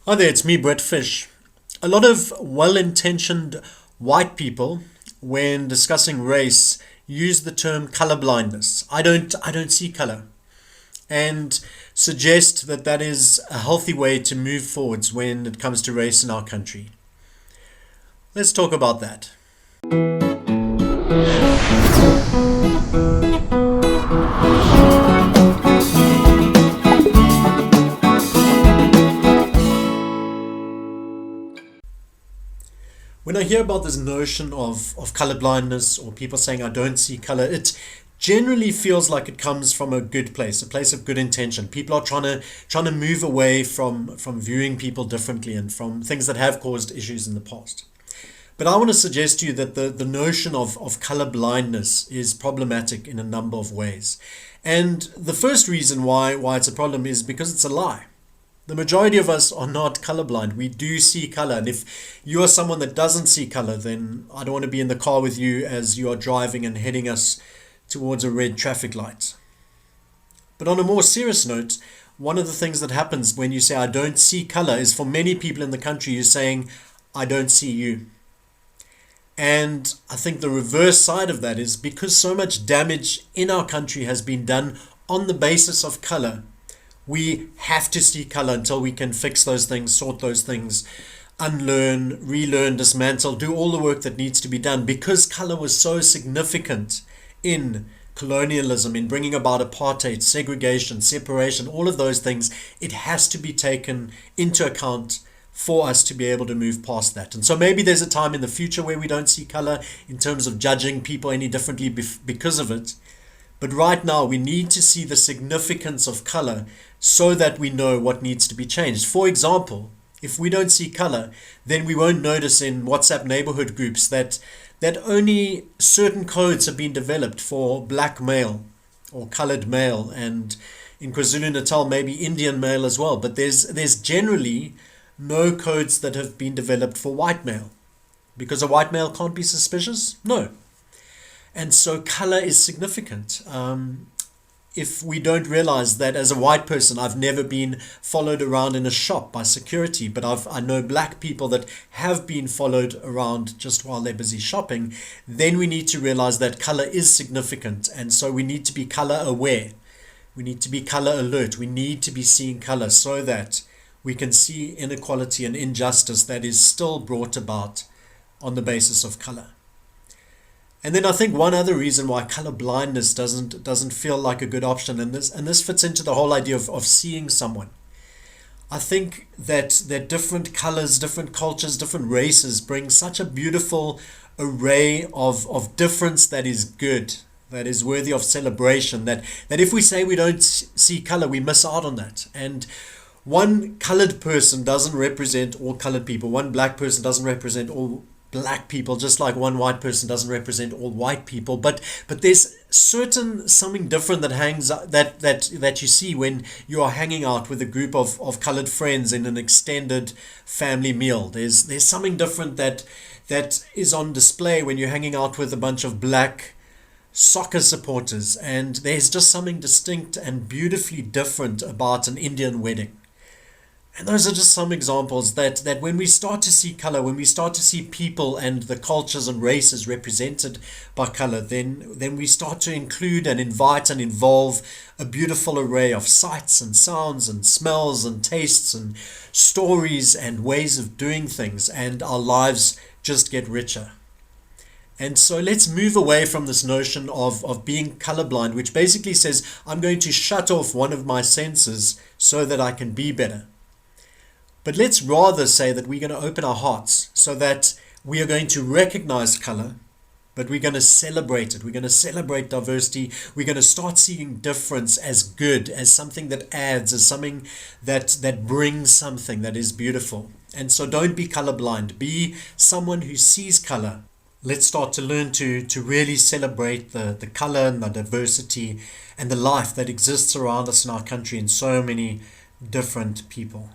Hi there, it's me, Brett Fish. A lot of well-intentioned white people, when discussing race, use the term color blindness. I don't see color, and suggest that that is a healthy way to move forwards when it comes to race in our country. Let's talk about that. When I hear about this notion of color blindness or people saying I don't see color, it generally feels like it comes from a good place, a place of good intention. People are trying to move away from viewing people differently and from things that have caused issues in the past. But I want to suggest to you that the notion of color blindness is problematic in a number of ways. And the first reason why it's a problem is because it's a lie. The majority of us are not colorblind. We do see color. And if you are someone that doesn't see color, then I don't want to be in the car with you as you are driving and heading us towards a red traffic light. But on a more serious note, one of the things that happens when you say I don't see color is for many people in the country, you're saying I don't see you. And I think the reverse side of that is because so much damage in our country has been done on the basis of color. We have to see color until we can fix those things, sort those things, unlearn, relearn, dismantle, do all the work that needs to be done because color was so significant in colonialism, in bringing about apartheid, segregation, separation, all of those things. It has to be taken into account for us to be able to move past that. And so maybe there's a time in the future where we don't see color in terms of judging people any differently because of it. But right now, we need to see the significance of color so that we know what needs to be changed. For example, if we don't see color, then we won't notice in WhatsApp neighborhood groups that only certain codes have been developed for black male or colored male, and in KwaZulu-Natal, maybe Indian male as well. But there's generally no codes that have been developed for white male. Because a white male can't be suspicious? No. And so color is significant. If we don't realize that as a white person, I've never been followed around in a shop by security, but I know black people that have been followed around just while they're busy shopping, then we need to realize that color is significant. And so we need to be color aware. We need to be color alert. We need to be seeing color so that we can see inequality and injustice that is still brought about on the basis of color. And then I think one other reason why color blindness doesn't feel like a good option, and this fits into the whole idea of seeing someone. I think that different colors, different cultures, different races bring such a beautiful array of difference that is good, that is worthy of celebration, that if we say we don't see color, we miss out on that. And one colored person doesn't represent all colored people. One black person doesn't represent all black people, just like one white person doesn't represent all white people. But there's something different that hangs that you see when you are hanging out with a group of colored friends in an extended family meal. There's something different that is on display when you're hanging out with a bunch of black soccer supporters, and there's just something distinct and beautifully different about an Indian wedding. And those are just some examples that when we start to see color, when we start to see people and the cultures and races represented by color, then we start to include and invite and involve a beautiful array of sights and sounds and smells and tastes and stories and ways of doing things, and our lives just get richer. And so let's move away from this notion of being colorblind, which basically says I'm going to shut off one of my senses so that I can be better. But let's rather say that we're going to open our hearts so that we are going to recognize color, but we're going to celebrate it. We're going to celebrate diversity. We're going to start seeing difference as good, as something that adds, as something that brings something that is beautiful. And so don't be colorblind. Be someone who sees color. Let's start to learn to really celebrate the color and the diversity and the life that exists around us in our country in so many different people.